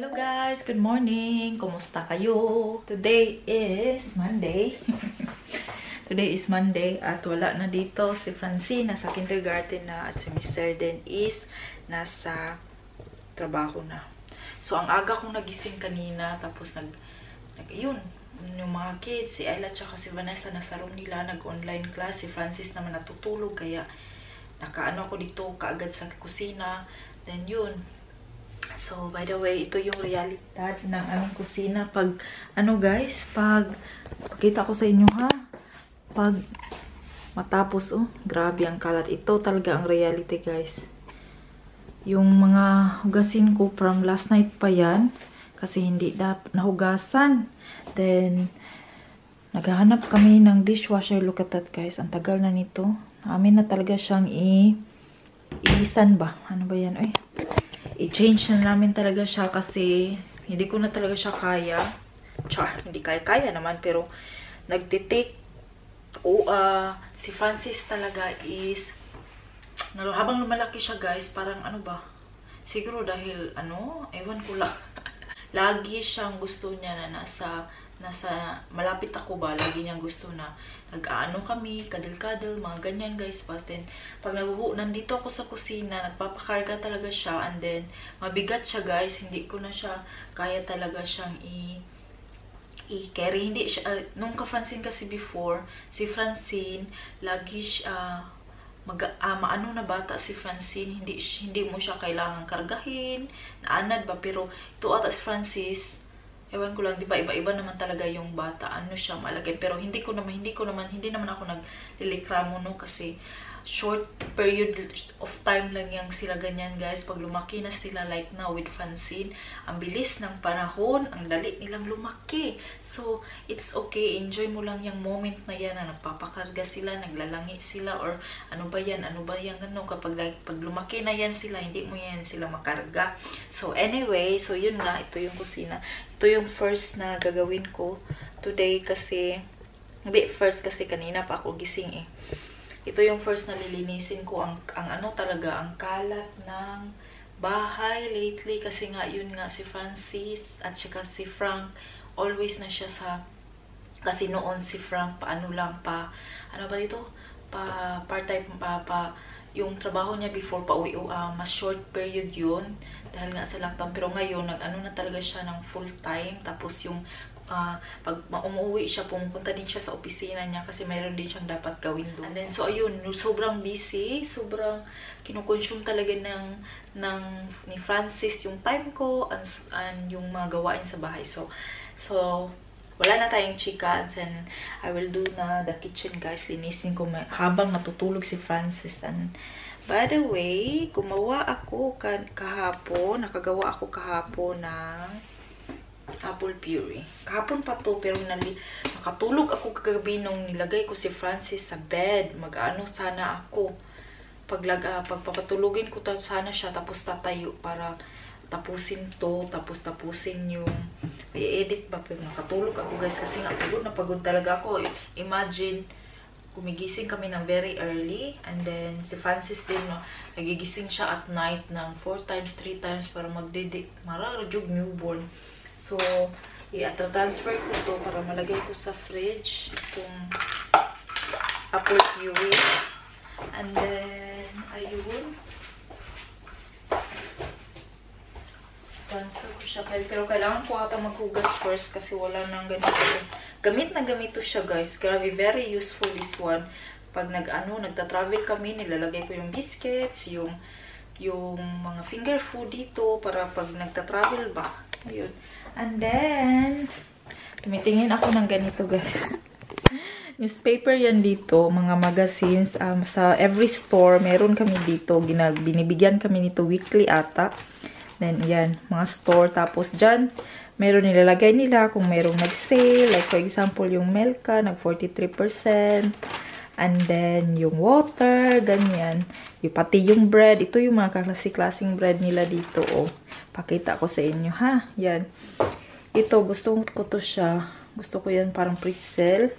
Hello guys, good morning. Kumusta kayo? Today is Monday. Today is Monday at wala na dito si Francine, nasa kindergarten na, at si Mr. Den is nasa trabaho na. So ang aga kong nagising kanina, tapos yun, yung mga kids, si Ella tsaka si Vanessa nasa room nila, nag-online class. Si Francis naman natutulog, kaya nakaano ako dito kaagad sa kusina. Then yun. So, by the way, ito yung realidad ng aming kusina. Pag, guys, pakita ko sa inyo ha. Pag matapos, grabe ang kalat. Ito talaga ang reality, guys. Yung mga hugasin ko from last night pa yan. Kasi hindi nahugasan. Then, naghahanap kami ng dishwasher. Look at that, guys. Ang tagal na nito. Amin na talaga siyang iisan ba? Ano ba yan? Ay, i-change na namin talaga siya kasi hindi ko na talaga siya kaya. Hindi kaya naman, pero nagtitake. Si Francis talaga is habang lumalaki siya, guys, parang ano ba? Siguro dahil ewan ko lang. Lagi siyang gusto niya na nasa malapit ako ba, lagi niyang gusto na nag-aano kami, kadil-kadil, mga ganyan, guys. But then, pag nandito ako sa kusina, nagpapakarga talaga siya, and then, mabigat siya, guys. Hindi ko na siya kaya talaga siyang i-carry. Hindi siya, nung ka-Francine kasi before, si Francine, lagi siya, maano na bata si Francine, hindi mo siya kailangan kargahin, naanad ba, pero ito ata si Francis, ewan ko lang, di ba, iba-iba naman talaga yung bata, siya malagay. Pero hindi naman ako naglilikramo, no, kasi short period of time lang yang sila ganyan, guys. Pag lumaki na sila, like now with Francine, ang bilis ng panahon, ang dali nilang lumaki. So, it's okay, enjoy mo lang yung moment na yan, na nagpapakarga sila, naglalangi sila, or ano ba yan, gano'n. Pag lumaki na yan sila, hindi mo yan sila makarga. So, anyway, so yun na, ito yung kusina. Ito yung first na gagawin ko today kasi, hindi first kasi kanina pa ako gising Ito yung first na lilinisin ko, ang talaga, ang kalat ng bahay lately. Kasi nga, yun nga, si Francis at saka si Frank, always na siya kasi noon si Frank, ano ba dito? Part-time, yung trabaho niya before, mas short period yun. Dahil nga sa lockdown. Pero ngayon, na talaga siya ng full-time. Tapos yung pag umuwi siya, pumupunta din siya sa opisina niya kasi mayroon din siyang dapat gawin doon. And then, so ayun, sobrang busy, sobrang kinukonsume talaga ni Francis yung time ko and yung mga gawain sa bahay. So wala na tayong chika, and then I will do na the kitchen, guys. Linisin ko habang natutulog si Francis. And by the way, nakagawa ako kahapon ng apple puree. Kahapon pa to, pero nakatulog ako kagabi nung nilagay ko si Francis sa bed. Mag-ano sana ako. Pagpapatulugin ko sana siya, tapos tatayo para tapusin to, tapos tapusin yung i-edit ba. Pero nakatulog ako, guys, kasi na pagod talaga ako. Imagine, gumigising kami ng very early, and then si Francis din, nagigising siya at night ng 4 times, 3 times para magdede. Mararadyog newborn. So, i-transfer ko to para malagay ko sa fridge itong apple puree. And then, ayun. Transfer ko siya. Pero kailangan ko ata maghugas first kasi wala nang ganito. Gamit na gamito siya, guys. Grabe, very useful this one. Pag nagta-travel kami, nilalagay ko yung biscuits, yung mga finger food dito para pag nagta-travel ba. Ayun. And then, tumitingin ako ng ganito, guys. Newspaper yan dito, mga magazines. Sa every store, meron kami dito. Binibigyan kami nito weekly ata. Then, yan, mga store. Tapos dyan, meron nilalagay nila kung merong nag-sale. Like, for example, yung Melka, nag-43%. And then, yung water, ganyan. Pati yung bread. Ito yung mga kaklase-klaseng bread nila dito, Pakita ko sa inyo, ha? Yan. Ito, gusto ko to siya. Gusto ko yan parang pretzel.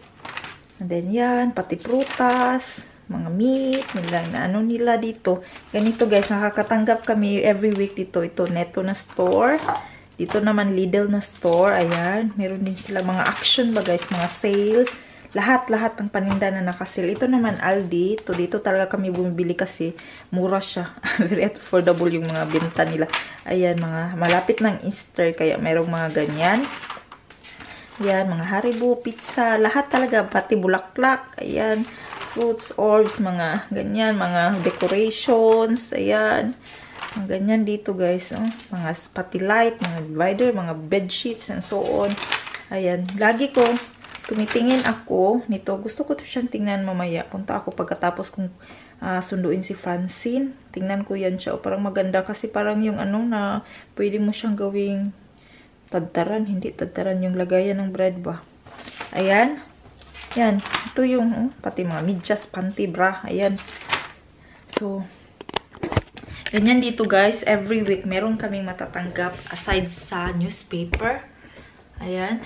And then, yan. Pati prutas. Mga meat. Nila dito. Ganito, guys. Nakakatanggap kami every week dito. Ito, Neto na store. Dito naman, Lidl na store. Ayan. Meron din sila mga action ba guys, mga sale. Lahat ng paninda na naka-sale. Ito naman, Aldi. Dito talaga kami bumibili kasi mura siya. Very affordable yung mga benta nila. Ayan, mga malapit ng Easter. Kaya merong mga ganyan. Ayan, mga Haribo, pizza. Lahat talaga. Pati bulaklak. Ayan. Fruits, orbs, mga ganyan. Mga decorations. Ayan. Mga ganyan dito guys. Oh. Mga pati light, mga divider, mga bed sheets, and so on. Ayan. Lagi ko tumitingin ako nito. Gusto ko to siyang tingnan mamaya. Punta ako pagkatapos kong sunduin si Francine. Tingnan ko yan siya. O, parang maganda kasi parang yung ano na pwede mo siyang gawing tadtaran. Hindi tadtaran, yung lagayan ng bread ba. Ayan. Yan. Ito yung pati mga medyas, panty, bra. Ayan. So, ganyan dito guys. Every week meron kaming matatanggap aside sa newspaper. Ayan.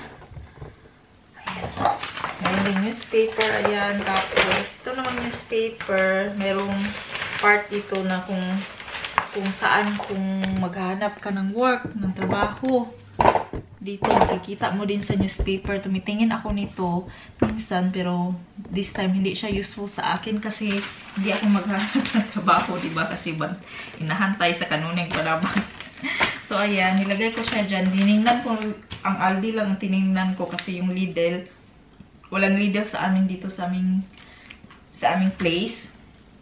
Meron din newspaper, ayan. Tapos, ito naman newspaper. Merong part dito na kung saan kung maghanap ka ng work, ng trabaho. Dito, makikita mo din sa newspaper. Tumitingin ako nito minsan, pero this time hindi siya useful sa akin kasi hindi ako maghanap ng trabaho, diba? Kasi inahantay sa kanuneng palabang. So, ayan. Nilagay ko siya dyan. Tinignan ko, ang Aldi lang ang tinignan ko kasi yung Lidl, walang Lidl sa amin dito sa aming place.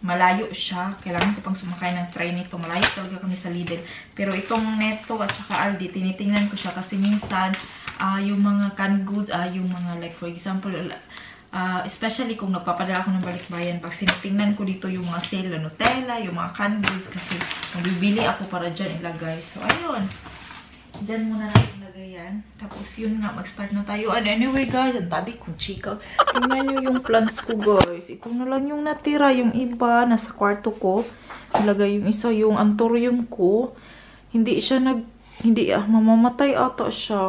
Malayo siya. Kailangan ko pang sumakay ng train nito. Malayo talaga kami sa Lidl. Pero itong Netto at saka Aldi, tinitingnan ko siya kasi minsan yung mga canned goods, yung mga like for example, especially kung nagpapadala ako ng balikbayan, pag sinitingnan ko dito yung mga sale na Nutella, yung mga canned goods kasi magbibili ako para dyan ilagay. So, ayun. Dyan muna natin ilagay yan. Tapos yun nga, mag-start na tayo. And anyway guys, ang tabi kong chika. Tingnan nyo yung plants ko guys. Ito na lang yung natira. Yung iba, nasa kwarto ko. Ilagay yung isa, yung anthurium ko. Hindi siya mamamatay ata siya.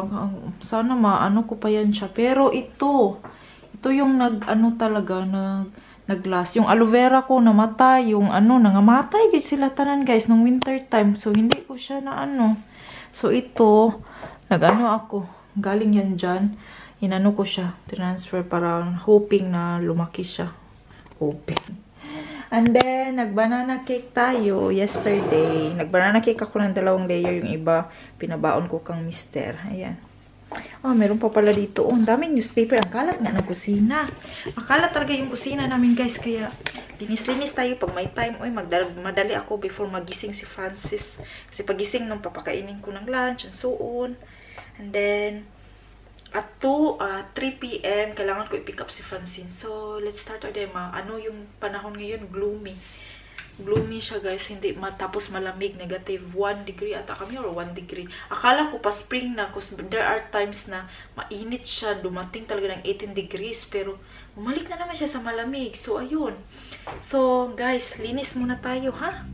Sana maano ko pa yan siya. Pero ito yung nag-last. Yung aloe vera ko namatay. Yung nangamatay sila tanan guys nung winter time. So, hindi ko siya So, ito, ako. Galing yan dyan. Inano ko siya. Transfer para hoping na lumaki siya. Hoping. And then, nag-banana cake tayo yesterday. Nag-banana cake ako ng 2 layer. Yung iba, pinabaon ko kang mister. Ayan. Meron pa pala dito. Ang daming newspaper. Ang kalat nga ng kusina. Makalat talaga yung kusina namin, guys. Kaya, linis-linis tayo pag may time. Madali ako before magising si Francis. Kasi pagising nung papakainin ko ng lunch and so on. And then, at 3 p.m. kailangan ko i-pick up si Francine. So, let's start our day. Yung panahon ngayon, gloomy. Gloomy siya guys, hindi matapos malamig, negative 1 degree ata kami or 1 degree. Akala ko pa spring na, because there are times na mainit siya, dumating talaga ng 18 degrees, pero umalik na naman siya sa malamig. So, ayun. So, guys, linis muna tayo, ha?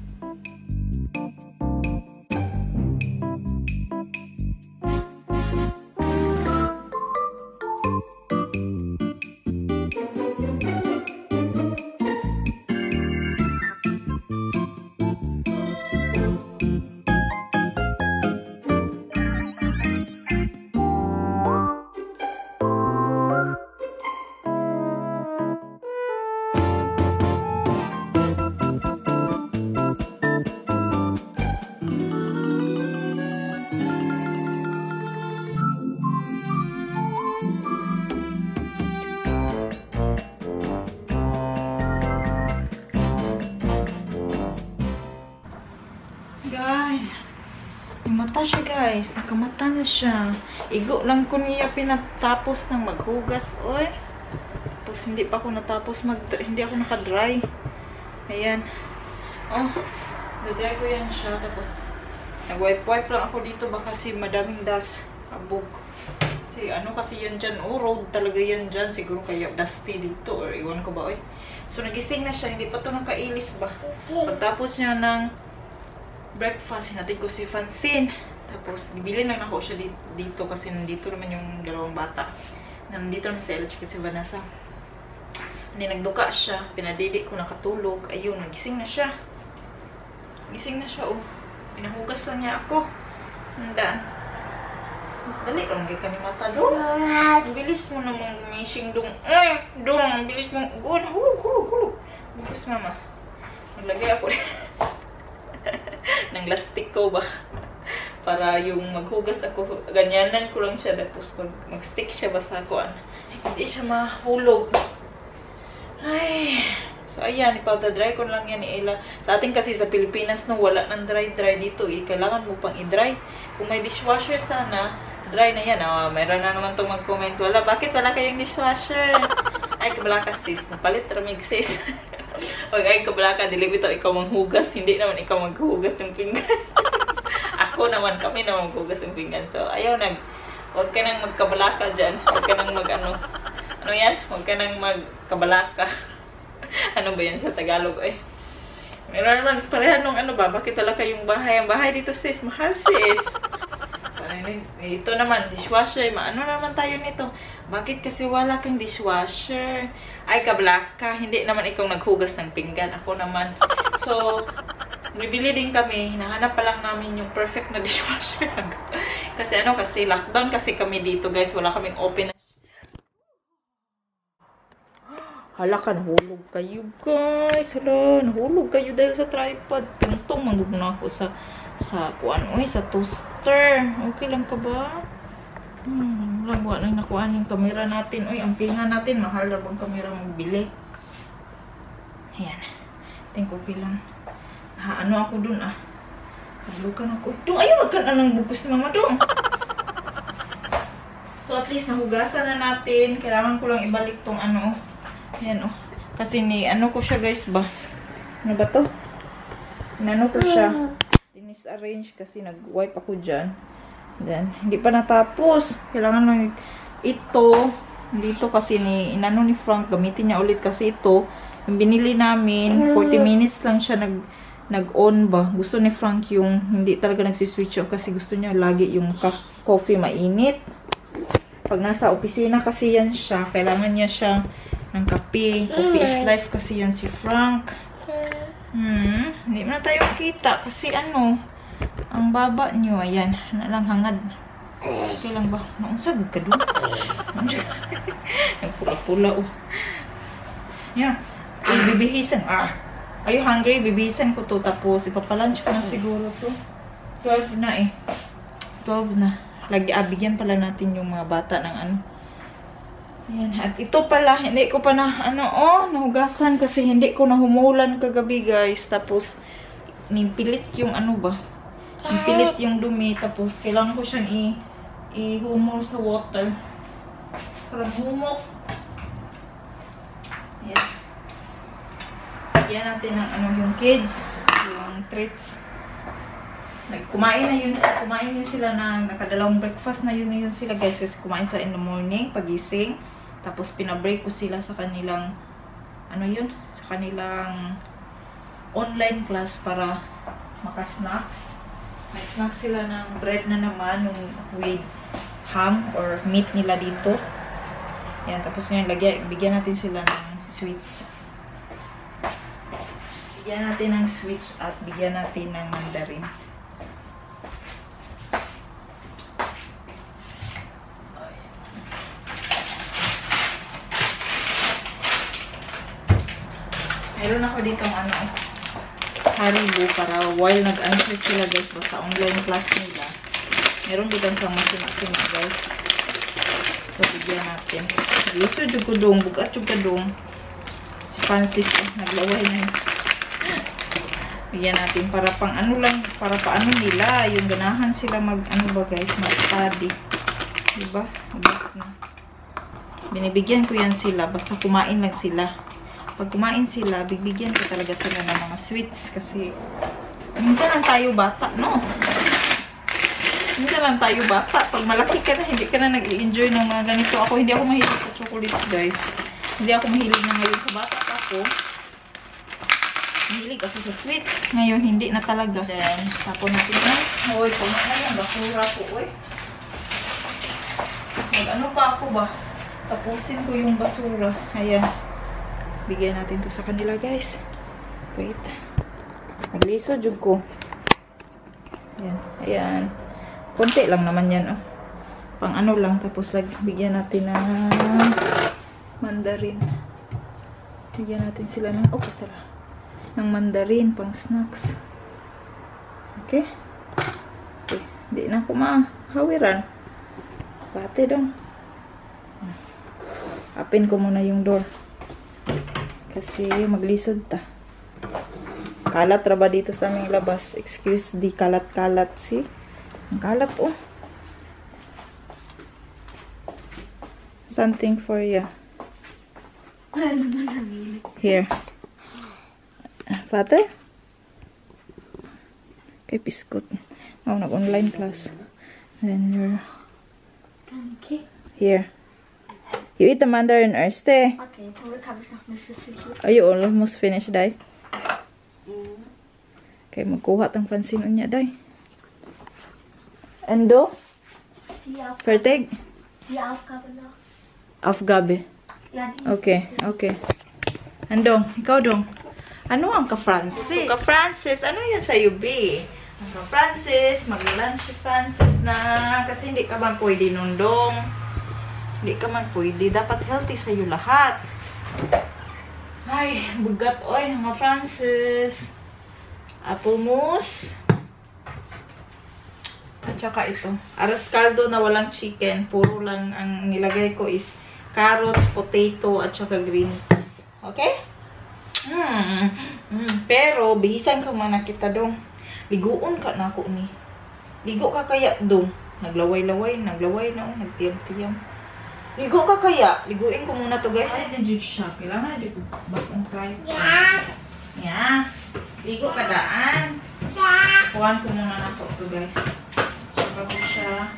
Mata siya guys, nakamata na siya. Igo lang ko niya pinatapos ng maghugas, oy. Tapos hindi pa ako natapos hindi ako naka-dry. Ayan. Na-dry ko yan siya. Tapos nag-wipe-wipe lang ako dito baka kasi madaming dust, abog. Kasi yan dyan, road talaga yan dyan. Siguro kaya dusty dito or iwan ko ba, oy. So nagising na siya, hindi pa to nakailis ba. Pagtapos niya ng breakfast, hinatid ko si Francine. Tapos, bibili lang ako siya dito kasi nandito naman yung 2 bata. Nandito naman sa LH si Vanessa. Hindi, nagduka siya. Pinadidi ko nakatulog. Ayun, nagising na siya. Gising na siya, Pinahugas lang niya ako. Handaan. Dali ka magiging kanimata, Dong. Ang bilis mo namang gumising, Dong. Ay, Dong, ang bilis mo. Gun, hulog. Bukos, mama. Maglagay ako ng lastik ko ba? Para yung maghugas ako, ganyanan ko lang siya. Tapos mag-stick siya ba sa kuan. Hindi siya mahulog. Ay, so ayan, ipag-dry ko lang yan ni Ella. Sa atin kasi sa Pilipinas, no, wala nang dry dito. Kailangan mo pang i-dry. Kung may dishwasher sana, dry na yan. Mayroon na naman itong mag-comment. Wala, bakit wala kayong dishwasher? Ay, kabalaka sis. Napalit ramig sis. Pag ay kabalaka, dili bitaw ikaw manghugas. Hindi naman ikaw maghugas ng pinggan. Ako naman, kami naman maghugas ng pinggan. So, ayaw huwag ka nang magkabalaka dyan. Huwag ka nang ano yan? Huwag ka nang magkabalaka. Ano ba yan sa Tagalog eh? Meron naman pareha nung ano ba? Bakit wala kayong bahay? Ang bahay dito sis, mahal sis. Ito naman, dishwasher. Ano naman tayo nito? Bakit kasi wala kang dishwasher? Ay, kabalaka. Hindi naman ikaw naghugas ng pinggan. Ako naman. So, bibili din kami. Hinahanap pa lang namin yung perfect na dishwasher. Kasi kasi lockdown kasi kami dito guys. Wala kaming open. Hala ka, nahulog kayo guys. Hala, nahulog kayo dahil sa tripod. Tungtong, manggug na ako sa sa toaster. Okay lang ka ba? Wala lang nakuhaan yung camera natin. Uy, ang pinga natin. Mahal na bang camera magbili? Ayan. Think okay lang. Ano ako dun Naglukan ako. Dong, ayaw wag ka na ng bukos ni mama dong. So, at least nahugasan na natin. Kailangan ko lang ibalik tong Ayan Kasi ko siya guys ba? Ano ba to? Ko siya. Dinis-arrange kasi nag-wipe ako dyan. Then, hindi pa natapos. Kailangan lang ito. Dito kasi ni Frank. Gamitin niya ulit kasi ito. Yung binili namin, 40 minutes lang siya nag-on ba. Gusto ni Frank yung hindi talaga nagsiswitch off kasi gusto niya lagi yung coffee mainit. Pag nasa opisina kasi yan siya, kailangan niya siya ng kape. Coffee is life kasi yan si Frank. Hindi na tayo kita kasi ang baba niyo, ayan, lang hangad. Okay lang ba? Naunsag ka doon? Nagpula-pula Yan. Bibihisan. Are you hungry? Bibihisan ko to. Tapos ipapalunch ko na siguro to. 12 na 12 na. Bigyan pala natin yung mga bata ng Ayan. At ito pala, hindi ko pa nahugasan kasi hindi ko nahumulan kagabi guys. Tapos, nipilit yung nipilit yung dumi. Tapos, kailangan ko siyang i-humor sa water. Para humok. Ayan. Lagyan natin ng yung kids. Yung treats. Kumain yun sila na nakadalawang breakfast na yun sila guys. Kasi kumain sila in the morning, pagising. Tapos pinabreak ko sila sa kanilang sa kanilang online class para maka-snacks. May snacks sila ng bread na naman with ham or meat nila dito. Yan, tapos ngayon bigyan natin sila ng sweets. Bigyan natin ng sweets at bigyan natin ng mandarin. Meron ako dito Haribo para while nag-answer sila guys sa online class nila. Meron dito ang masima guys. So, bigyan natin. Liso dyan ko dong. Bugat dyan ka dong. Si Francis naglaway na yun. Bigyan natin para pang lang. Para paano nila. Yung ganahan sila ba guys. Mag-study. Diba? Ubus na. Binibigyan ko yan sila. Basta kumain lang sila. Pag kumain sila, bibigyan ko talaga sila ng mga sweets kasi minsan lang tayo bata, no? Minsan lang tayo bata. Pag malaki ka na, hindi ka na nag-i-enjoy ng mga ganito. Ako, hindi ako mahilig sa chocolates, guys. Hindi ako mahilig na ngayon sa bata ako. Mahilig ako sa sweets. Ngayon, hindi na talaga. Then, tapon natin na. Uy, puno na yan. Basura ko, uy. Mag-ano pa ako ba? Tapusin ko yung basura. Ayan. Bigyan natin to sa kanila guys. Wait. Nagliso jud ko. Ayan. Ayan. Konti lang naman yan Pang ano lang, tapos bigyan natin ng mandarin. Bigyan natin sila ng, ng mandarin, pang snacks. Okay? Okay. Hindi na ako mahawiran. Bate dong. Open ko muna yung door. Kasi maglisod ta. Kalat raba dito sa aming labas. Excuse di kalat-kalat. See? Ang kalat oh. Something for you. Here. Pate? Kay biskut. Oh, nag-online class. Then you're... Okay. Here. You eat the mandarin first, eh? Okay, zum Glück habe ich noch eine Schüssel hier. Are you almost finished, Day? Okay, magkuha tang pansin niya, Day. Endo? Fertig? Die Aufgabe noch. Aufgabe. Ja, die. Okay, okay. Andong, ikaw dong. Ano ang ka-Francis? So, ka-Francis, ano yun sa'yo, B? Ang ka-Francis, mag-lunch si Francis na. Kasi hindi ka man pwede nun, dong. Hindi ka man pwede. Dapat healthy sa'yo lahat. Ay, bugat, oy, mga Francis. Apple mousse. At saka ito. Arroz caldo na walang chicken. Puro lang ang nilagay ko is carrots, potato, at saka green peas. Okay? Pero, bihisan ka man nakita dong. Liguon ka na ako ni. Ligo ka kaya dong. Naglaway-laway na, nagtiyam-tiyam. Ligo ka kaya? Liguin ko muna to guys. Ay, na-judge siya. Kailangan na dito. Bakong try. Yeah. Ligo ka daan. Kuhan ko muna na to guys. Saka ko siya.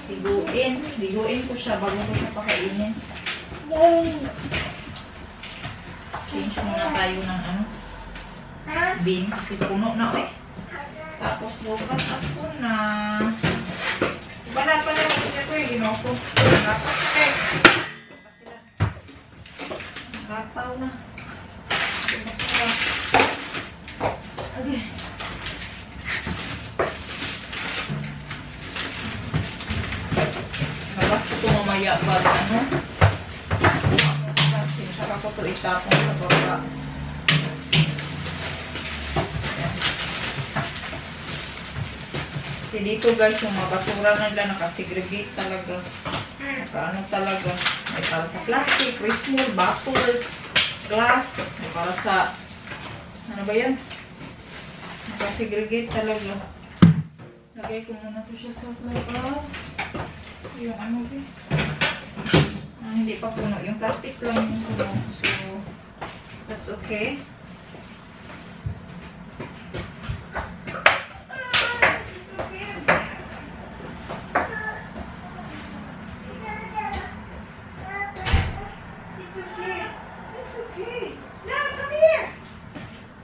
Liguin. Liguin ko siya bago ko siya pakainin. Change muna tayo ng ano. Bean. Kasi puno na eh. Tapos bukas ako na. Wala pa na ito yung ginoko. Dapat guys. Nakapaw na. Okay. Labas ko ito mamaya pag ano. Saka ko ito itapon sa baba. Kasi dito guys, yung mga basura nila nakasegregate talaga. Nakaano talaga. May para sa plastic, resmold, bottle, glass. May para sa, ano ba yan? Nakasegregate talaga. Lagay ko muna ito siya sa labas. Yung ano ba? Hindi pa puno. Yung plastic lang yung puno. So, that's okay.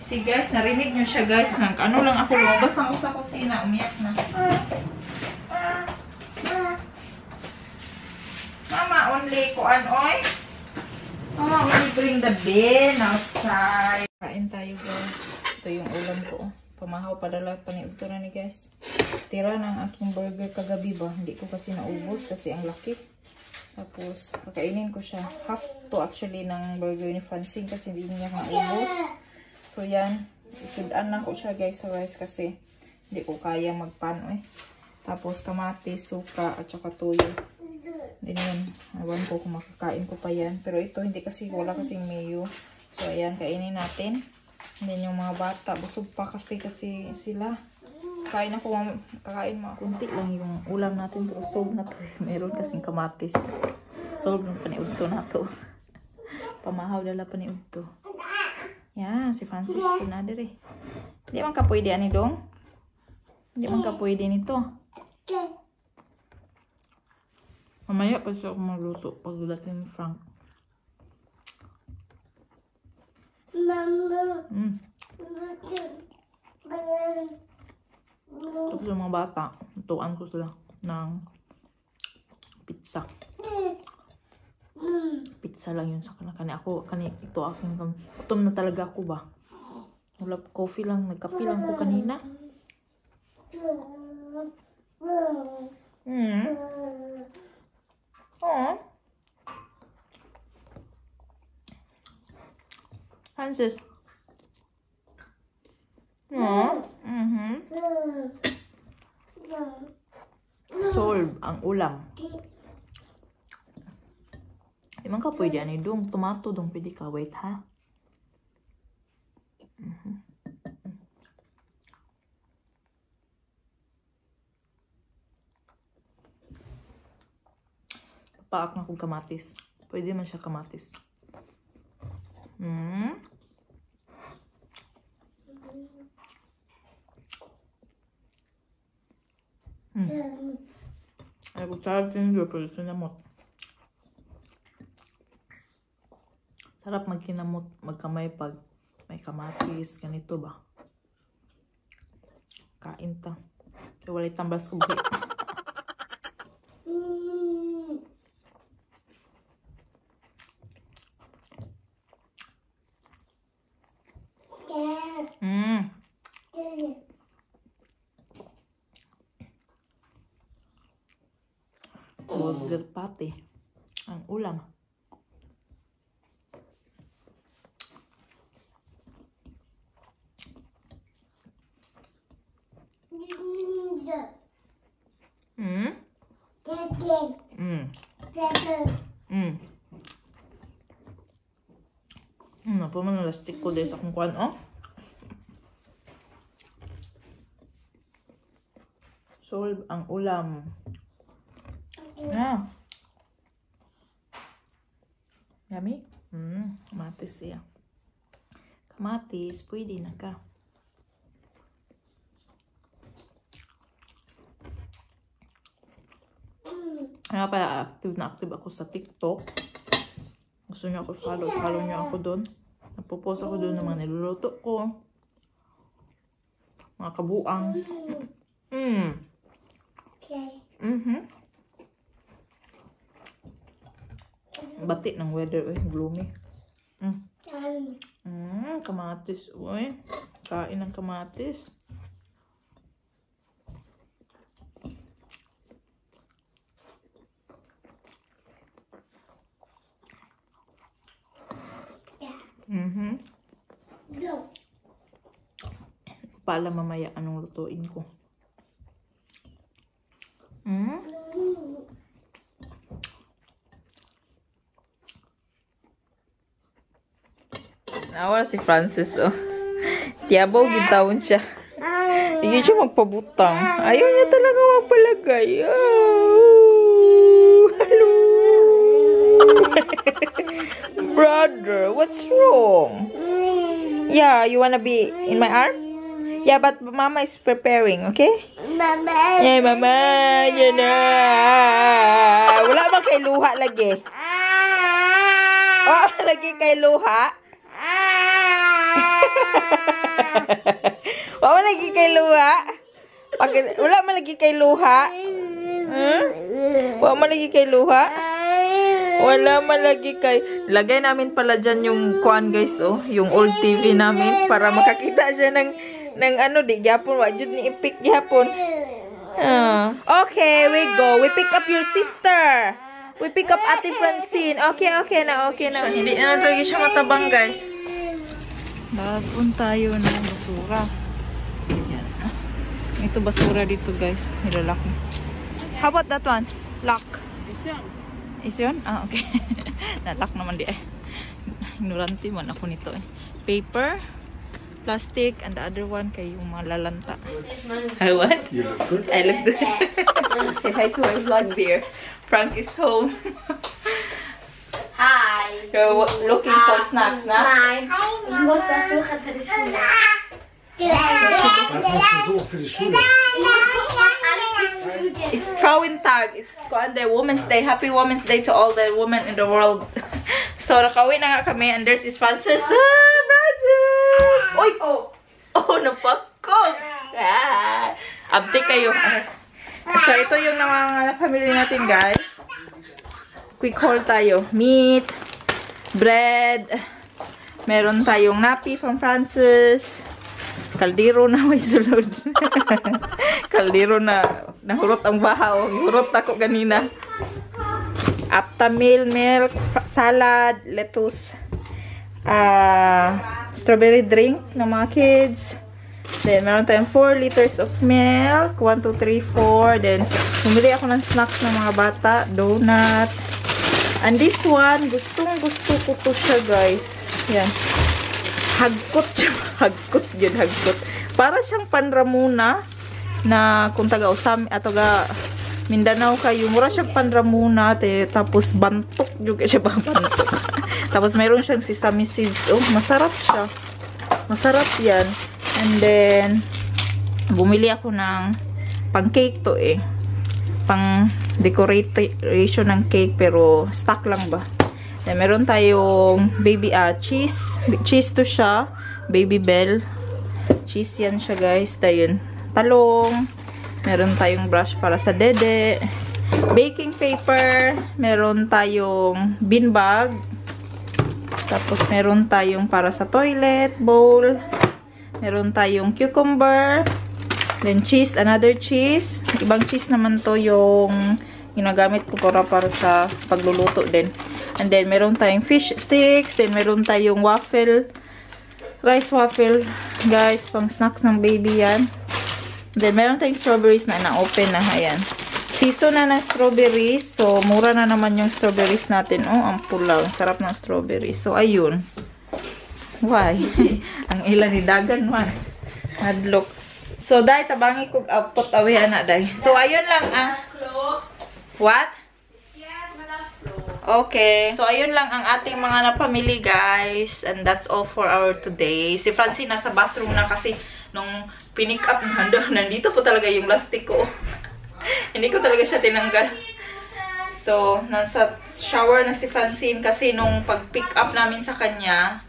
Si guys, narinig nyo siya guys. Ano lang ako, lumabas lang ako sa kusina. Umiyak na. Mama, only kuan oy. Mama, only bring the bin outside. Kain tayo guys. Ito yung ulam ko. Pamahaw, padala pa ni Udto na ni guys. Tira ng aking burger kagabi ba. Hindi ko kasi naubos kasi ang laki. Tapos, kakainin ko siya. Half to actually ng burger ni Francine kasi hindi niya naubos. So, yan. Isudan na ko siya guys sa rice kasi hindi ko kaya magpano eh. Tapos, kamatis, suka, at saka toyo. Then yun. Awan ko kung makakain ko pa yan. Pero ito, hindi kasi, wala kasing mayo. So, ayan. Kainin natin. Then yung mga bata, busog pa kasi sila. Kain ako, kakain mga kunti lang yung ulam natin. Pero solve na to. Meron kasing kamatis. Solve ng paniudto na to. Pamahaw dala paniudto. Yan, si Francis po na dire. Hindi man ka pwede ani dong? Hindi man ka pwede nito. Mamaya pa siya ako magluto pagdating ni Frank. Tapos yung mga bata, tutuan ko sila ng pizza. Pizza lang yun sa kanila. Ito aking gutom na talaga ako ba. Wala coffee lang, nagkape lang ko kanina. Francis. No. Solve ang ulam. Di man ka pwede ani dong. Tomato dong pwede ka. Wait ha. Paak na kong kamatis. Pwede man siya kamatis. Ay, sarap din yung pero kinamot. Sarap magkinamot, magkamay pag may kamatis, ganito ba? Kain ta. So, walay tambal sa buhay. Burger patty ang ulam. Apa man lastik ko dahil sa kung kuwan, oh. Solve ang ulam. Yummy? Kamatis siya. Kamatis, pwede na ka. Kaya pala active na active ako sa TikTok. Gusto niyo ako follow niyo ako doon. Napopost ako doon ng mga niluluto ko. Mga kabuang. Batik ng weather, gloomy. Kamatis, uy. Kain ng kamatis. Pala mamaya anong lutuin ko. Nawala si Francis, oh. Tiyabaw, gintawon siya. Hindi siya magpabutang. Ayaw niya talaga magpalagay. Oh, hello. Brother, what's wrong? Yeah, you wanna be in my arm? Yeah, but Mama is preparing, okay? Mama. Yeah, Mama. Yan na. Wala ba kay luha lagi? Oh, lagi kay luha? Wala lagi kay luha? Wala man lagi kay luha? Wala man lagi kay luha? Wala man lagi kay... Lagay namin pala dyan yung kuan guys, oh. Yung old TV namin. Para makakita siya ng ano, di gyapon. Wajud ni ipik gyapon. Okay, we go. We pick up your sister. We pick up Ate Francine. Okay na. Hindi na talaga siya matabang guys. Lapon tayo ng basura. Yan. Ito basura dito guys. Nilalaki. How about that one? Lock. Is yun? Okay. Nalock naman di eh. Ignorante man ako nito eh. Paper, plastic, and the other one kay yung mga lalanta. I what? You look good. I look good. Say hi to our vlog dear. Frank is home. Hi. You're looking for snacks, na? Nein. Ich muss das suchen für die Schule. Was hast du so für die Schule? It's Throwing Tag. It's the Women's Day. Happy Women's Day to all the women in the world. So, nakawin na nga kami. And there's is Francis. Francis! Uy! Oh, napakot! Abdi kayo. So, ito yung mga family natin, guys. Quick haul tayo. Meat, bread, meron tayong nappy from Francis. Kaldero na may sulod. Kaldero na nahurot ang bahaw. Hurot ako ganina. Aptamil, milk, salad, lettuce, strawberry drink ng mga kids. Then, meron tayong 4 liters of milk. 1, 2, 3, 4. Then, bumili ako ng snacks ng mga bata. Donut. And this one, gustong-gusto ko to siya, guys. Yan. Hagkot siya. Hagkot yun, hagkot. Para siyang panramuna na kung taga-Usami at taga-Mindanao kayo. Mura siyang panramuna. Tapos, bantok juga siya ba? Bantok. Tapos, mayroon siyang sesame seeds. Oh, masarap siya. Masarap yan. And then, bumili ako ng pang-cake to eh. Pang-decoration ng cake, pero stock lang ba. Then, meron tayong baby cheese. Cheese to siya. Baby Bell. Cheese yan siya, guys. Tayon. Talong. Meron tayong brush para sa dede. Baking paper. Meron tayong bean bag. Tapos, meron tayong para sa toilet bowl. Meron tayong cucumber. Then cheese, another cheese. Ibang cheese naman to yung ginagamit ko para sa pagluluto din. And then meron tayong fish sticks. Then meron tayong waffle. Rice waffle. Guys, pang snacks ng baby yan. Then meron tayong strawberries na na-open na. Ayan. Season na ng strawberries. So, mura na naman yung strawberries natin. Oh, ang pula. Ang sarap ng strawberries. So, ayun. Why? Ang ilan ni dagan man. Hadlok. So, dahil tabangi kong put away na dahil. So, ayun lang What? Okay. So, ayun lang ang ating mga napamili, guys. And that's all for our today. Si Francine nasa bathroom na kasi nung pinick up nandito po talaga yung plastic ko. Hindi ko talaga siya tinanggal. So, nasa shower na si Francine kasi nung pag-pick up namin sa kanya,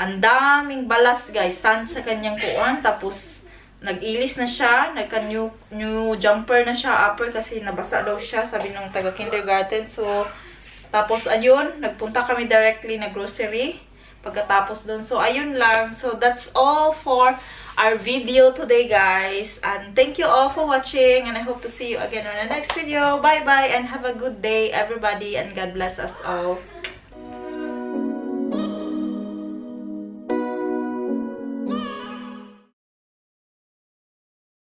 ang daming balas, guys. Sand sa kanyang kuwan. Tapos, nag-ilis na siya. Nagka-new jumper na siya. Upper kasi nabasa daw siya. Sabi ng taga-kindergarten. So, tapos, ayun. Nagpunta kami directly na grocery. Pagkatapos doon. So, ayun lang. So, that's all for our video today, guys. And thank you all for watching. And I hope to see you again on the next video. Bye-bye and have a good day, everybody. And God bless us all.